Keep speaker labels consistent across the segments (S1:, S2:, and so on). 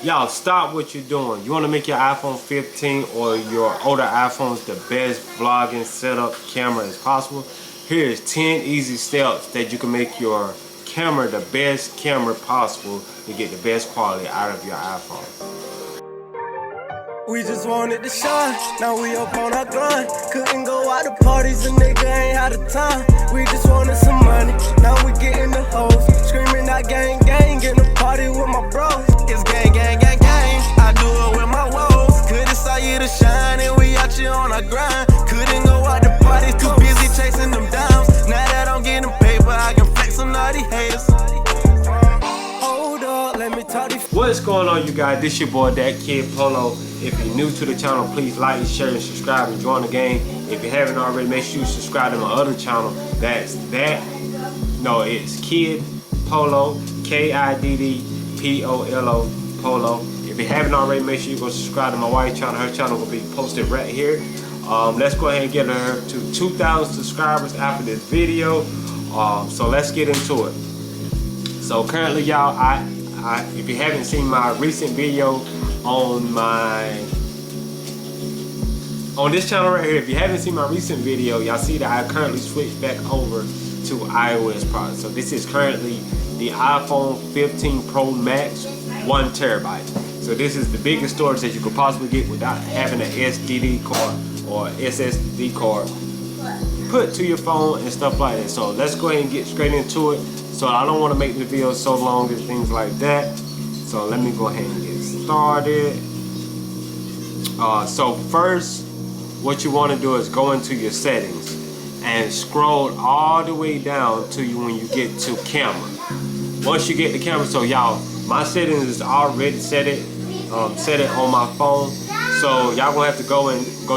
S1: Y'all, stop what you're doing. You want to make your iPhone 15 or your older iPhones the best vlogging setup camera as possible. Here's 10 easy steps that you can make your camera the best camera possible to get the best quality out of your iPhone.
S2: We just wanted to shine, now we up on our grind. Couldn't go out to parties, a nigga ain't had the time. We just wanted some money, now we getting the hoes. Screaming out gang gang, getting a party with my bros. It's gang gang gang gang, I do it with my woes. Couldn't saw you to shine, and we out here on our grind. Couldn't go out to parties, too busy chasing them dimes. Now that I'm getting paper, I can flex some naughty haters. Hold up, let me talk to you.
S1: What's going on, you guys? This your boy, That Kid Polo. If you're new to the channel, please like, share, and subscribe and join the game. If you haven't already, make sure you subscribe to my other channel. It's Kid Polo, KIDDPOLO, Polo. If you haven't already, make sure you go subscribe to my wife's channel. Her channel will be posted right here. Let's go ahead and get her to 2,000 subscribers after this video. So let's get into it. So currently, y'all, if you haven't seen my recent video on this channel right here, if you haven't seen my recent video, y'all see that I currently switched back over to iOS products. So this is currently the iPhone 15 Pro Max 1 terabyte. So this is the biggest storage that you could possibly get without having an SDD card or SSD card put to your phone and stuff like that. So let's go ahead and get straight into it. So I don't want to make the video so long and things like that. So let me go ahead and get started. So first, what you want to do is go into your settings and scroll all the way down to you when you get to camera. Once you get the camera, so y'all, my settings is already set it on my phone. So y'all gonna have to go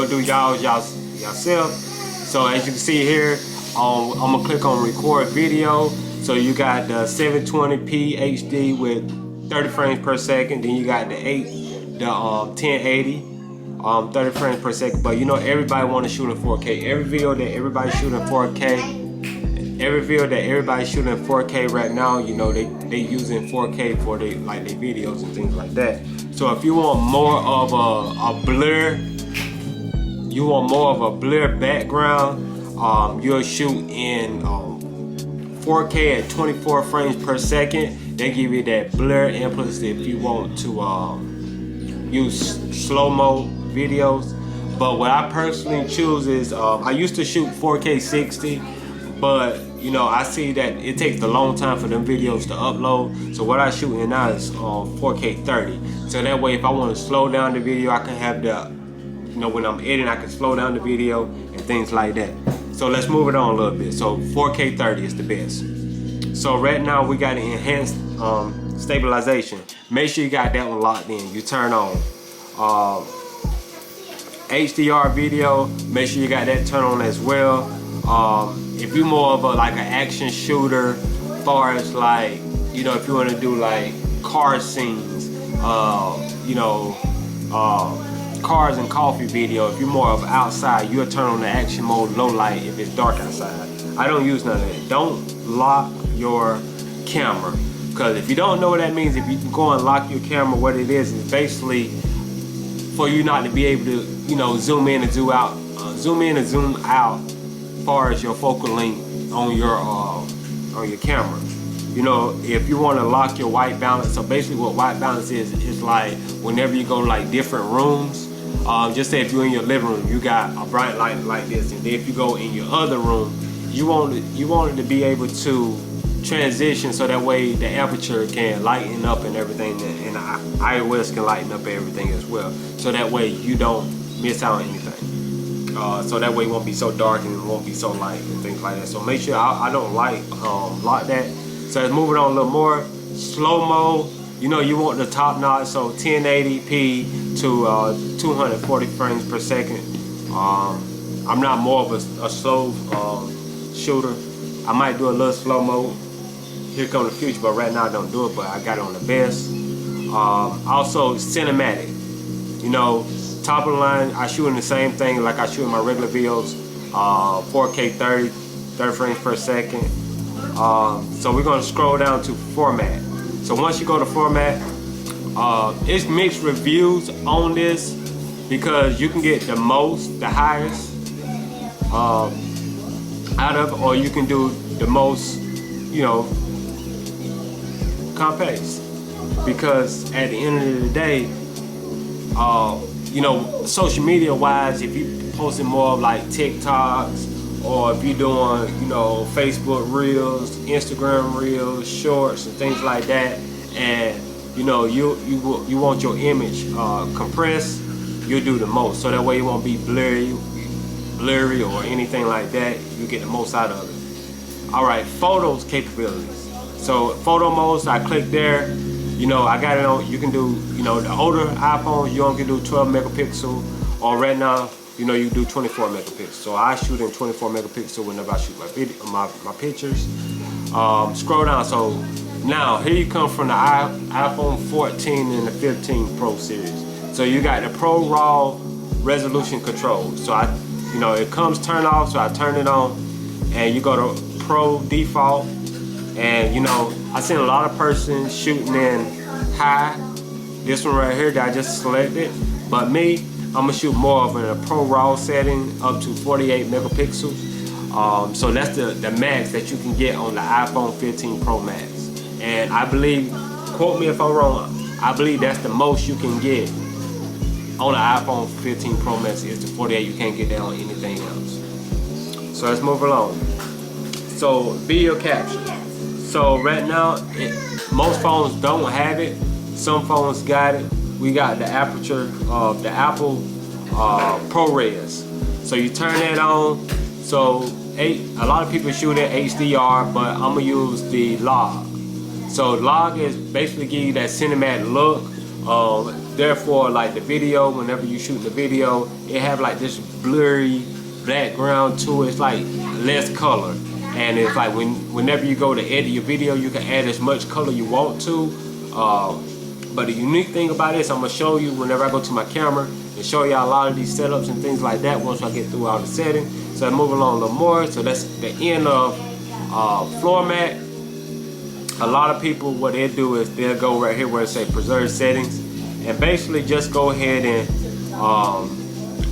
S1: do yourself. So as you can see here, I'm gonna click on record video. So you got the 720p HD with 30 frames per second. Then you got the 1080, 30 frames per second. But you know, everybody want to shoot in 4K. Every video that everybody's shooting 4K right now, you know, they using 4K for their videos and things like that. So if you want more of a blur, background, you'll shoot in 4K at 24 frames per second. They give you that blur inputs if you want to use slow-mo videos. But what I personally choose is, I used to shoot 4K 60, but you know, I see that it takes a long time for them videos to upload. So what I shoot in now is 4K 30. So that way, if I want to slow down the video, I can have the, you know, when I'm editing, I can slow down the video and things like that. So let's move it on a little bit. So 4K 30 is the best. So right now we got enhanced stabilization. Make sure you got that one locked in. You turn on HDR video. Make sure you got that turned on as well. If you're more of an action shooter, as far as like, you know, if you want to do like car scenes, you know, cars and coffee video. If you're more of outside, you'll turn on the action mode low light if it's dark outside. I don't use none of that. Don't lock your camera, because if you don't know what that means, if you go and lock your camera, what it is basically for you not to be able to, you know, zoom in and zoom out as far as your focal length on your camera. You know, if you want to lock your white balance, so basically what white balance is like whenever you go to like different rooms, just say if you're in your living room, you got a bright light like this, and then if you go in your other room, you want it to be able to transition so that way the aperture can lighten up and everything, and iOS can lighten up everything as well. So that way you don't miss out on anything. So that way it won't be so dark and it won't be so light and things like that. So make sure I don't lock that. So let's move it on a little more. Slow-mo, you know, you want the top notch, so 1080p to 240 frames per second. I'm not more of a slow shooter. I might do a little slow-mo here come the future, but right now I don't do it, but I got it on the best. Also cinematic, you know, top of the line, I shoot in the same thing like I shoot in my regular videos, 4K 30 frames per second. So we're gonna scroll down to format. So once you go to format, It's mixed reviews on this because you can get the most, the highest out of it, or you can do the most, you know, compacts. Because at the end of the day, you know, social media wise, if you posting more of like TikToks, or if you're doing, you know, Facebook Reels, Instagram Reels, Shorts, and things like that, and you know, you want your image compressed, you'll do the most. So that way it won't be blurry or anything like that. You get the most out of it. All right, photos capabilities. So photo modes, I click there. You know, I got it on. You can do, you know, the older iPhones, you only can do 12 megapixel, or right now, you know, you do 24 megapixels. So I shoot in 24 megapixel whenever I shoot my video, my pictures. Scroll down. So now here you come from the iPhone 14 and the 15 Pro series. So you got the Pro RAW resolution control. So you know, it comes turned off, so I turn it on, and you go to Pro default, and you know, I seen a lot of persons shooting in high. This one right here that I just selected, but me, I'm gonna shoot more of in a Pro RAW setting up to 48 megapixels. So that's the max that you can get on the iPhone 15 Pro Max. And I believe, quote me if I'm wrong, I believe that's the most you can get on the iPhone 15 Pro Max is the 48. You can't get that on anything else. So let's move along. So video capture. So right now, most phones don't have it. Some phones got it. We got the aperture of the Apple ProRes. So you turn that on. So a lot of people shoot at HDR, but I'm gonna use the log. So log is basically give you that cinematic look. Therefore, like the video, whenever you shoot the video, it have like this blurry background to it. It's like less color. And it's like whenever you go to edit your video, you can add as much color you want to. But the unique thing about this, I'm gonna show you whenever I go to my camera and show you a lot of these setups and things like that once I get through all the settings. So I move along a little more. So that's the end of floor mat. A lot of people, what they do is they'll go right here where it say preserve settings, and basically just go ahead and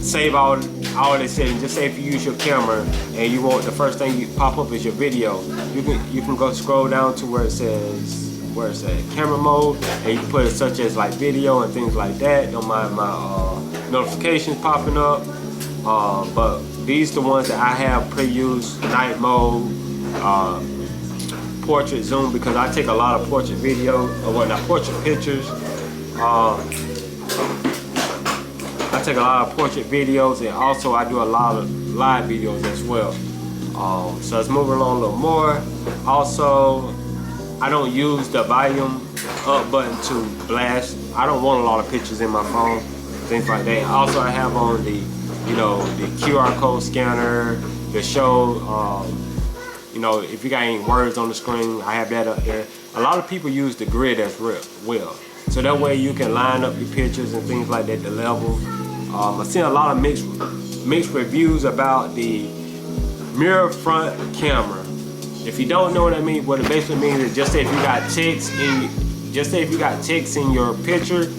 S1: save all the settings. Just say if you use your camera and you want the first thing you pop up is your video, you can go scroll down to where it says camera mode, and you can put it such as like video and things like that. Don't mind my notifications popping up. But these are the ones that I have pre-used: night mode, portrait zoom, because I take a lot of portrait video, or well, not portrait pictures. I take a lot of portrait videos, and also I do a lot of live videos as well. So let's move along a little more. Also, I don't use the volume up button to blast. I don't want a lot of pictures in my phone, things like that. Also, I have on the, you know, the QR code scanner, the show, you know, if you got any words on the screen, I have that up there. A lot of people use the grid as well. So that way you can line up your pictures and things like that, the level. I've seen a lot of mixed reviews about the mirror front camera. If you don't know what I mean, what it basically means is just say if you got text in your picture,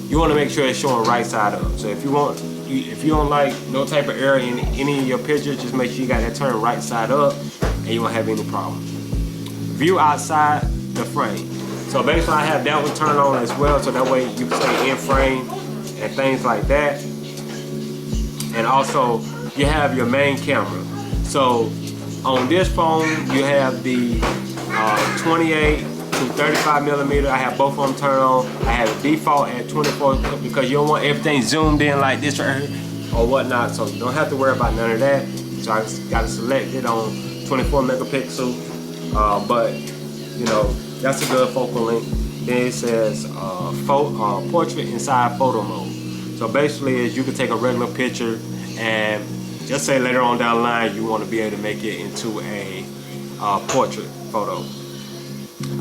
S1: you want to make sure it's showing right side up. So if you don't like no type of error in any of your pictures, just make sure you got that turned right side up, and you won't have any problem. View outside the frame. So basically I have that one turned on as well, so that way you can stay in frame and things like that. And also you have your main camera. So on this phone you have the 28 to 35 millimeter. I have both of them turned on. I have the default at 24 because you don't want everything zoomed in like this right here or whatnot, so you don't have to worry about none of that. So I just got to select it on 24 megapixel, but you know, that's a good focal length. Then it says portrait inside photo mode. So basically is you can take a regular picture and just say later on down the line you want to be able to make it into a portrait photo.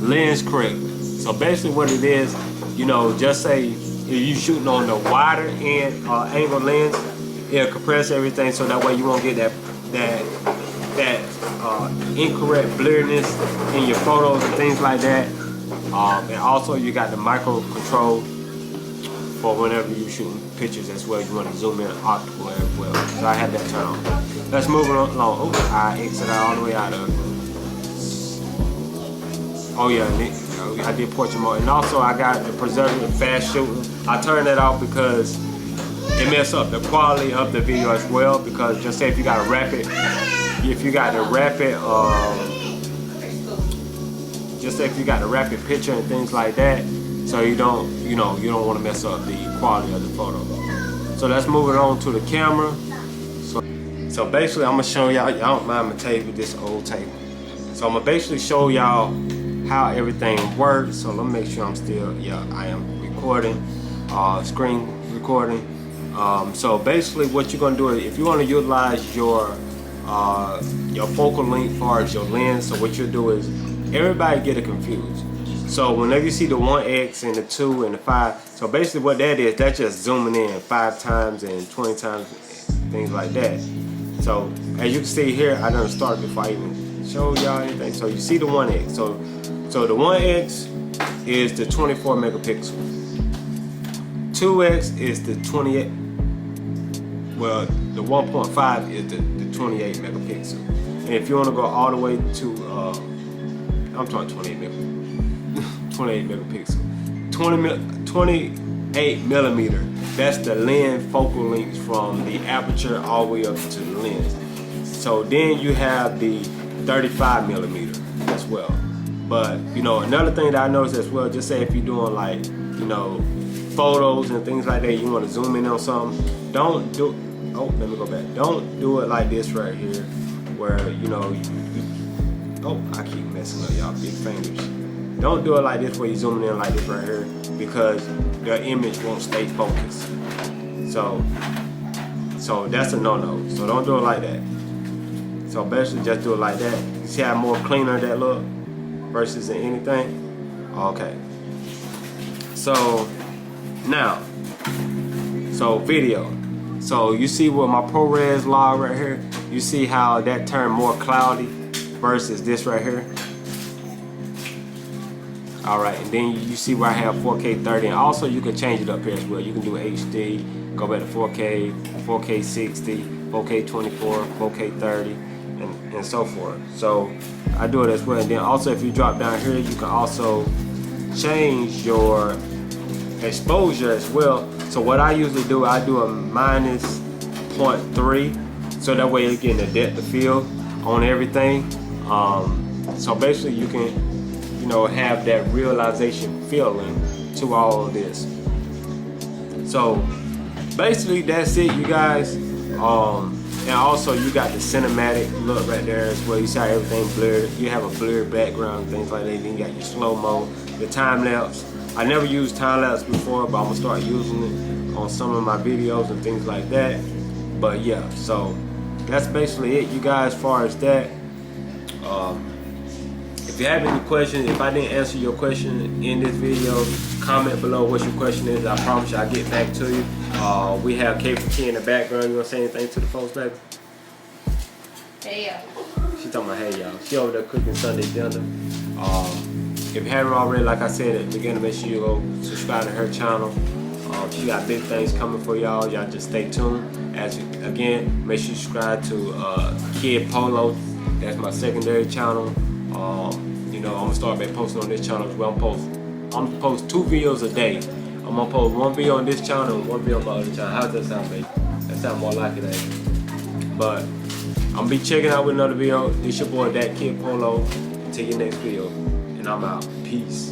S1: Lens correctness. So basically what it is, you know, just say if you're shooting on the wider end angle lens, it'll compress everything so that way you won't get that incorrect blurriness in your photos and things like that. And also you got the micro control for whenever you shooting pictures as well. You want to zoom in optical as well. So I had that turned on. Let's move along. Oh, I exited all the way out of it. Oh yeah, I did portrait mode. And also I got the preservative fast shooting. I turned that off because it messed up the quality of the video as well. Because just say if you got a rapid, just say if you got a rapid picture and things like that, so you don't want to mess up the quality of the photo. So let's move it on to the camera. So basically I'm gonna show y'all, don't mind my table, this old table. So I'm gonna basically show y'all how everything works. So let me make sure I'm still, I am recording, screen recording. So basically what you're gonna do is, if you want to utilize your focal length as far as your lens, so what you'll do is, everybody get it confused. So whenever you see the 1X and the 2 and the 5, so basically what that is, that's just zooming in 5 times and 20 times, things like that. So as you can see here, I done started before I even showed y'all anything. So you see the 1X. So the 1X is the 24 megapixel. 2X is the 28. Well, the 1.5 is the 28 megapixel. And if you want to go all the way to, I'm talking 28 megapixel. 28 millimeter. That's the lens focal length from the aperture all the way up to the lens. So then you have the 35 millimeter as well. But another thing that I noticed as well, just say if you're doing like photos and things like that, you want to zoom in on something, don't do. Oh, let me go back. Don't do it like this right here, where oh, I keep messing up, y'all. Big fingers. Don't do it like this where you're zooming in like this right here, because the image won't stay focused. So that's a no-no. So don't do it like that. So basically just do it like that. You see how more cleaner that look versus than anything? Okay. So now, video. So you see with my ProRes log right here, you see how that turned more cloudy versus this right here. Alright, and then you see where I have 4K 30, and also you can change it up here as well. You can do HD, go back to 4K, 4K 60, 4K 24, 4K 30, and so forth. So I do it as well. And then also if you drop down here, you can also change your exposure as well. So what I usually do, I do a minus 0.3, so that way you're getting the depth of field on everything. So basically you can have that realization feeling to all of this. So basically that's it, you guys. And also you got the cinematic look right there as well. You see how everything blurred. You have a blurred background and things like that. Then you got your slow-mo, the time lapse. I never used time lapse before, but I'm gonna start using it on some of my videos and things like that. But yeah, so that's basically it, you guys, as far as that. If you have any questions, if I didn't answer your question in this video, comment below what your question is. I promise you I'll get back to you. We have K4K in the background. You wanna say anything to the folks, baby?
S3: Hey, y'all.
S1: She talking about hey, y'all. She over there cooking Sunday dinner. If you haven't already, like I said at the beginning, make sure you go subscribe to her channel. She got big things coming for y'all. Y'all just stay tuned. Again, make sure you subscribe to Kid Polo. That's my secondary channel. I'm gonna start back posting on this channel as well. I'm gonna post 2 videos a day. I'm gonna post 1 video on this channel and 1 video on my other channel. How does that sound, baby? That sounds more like it, ain't it? But I'm gonna be checking out with another video. It's your boy, That Kid Polo. Until your next video, and I'm out. Peace.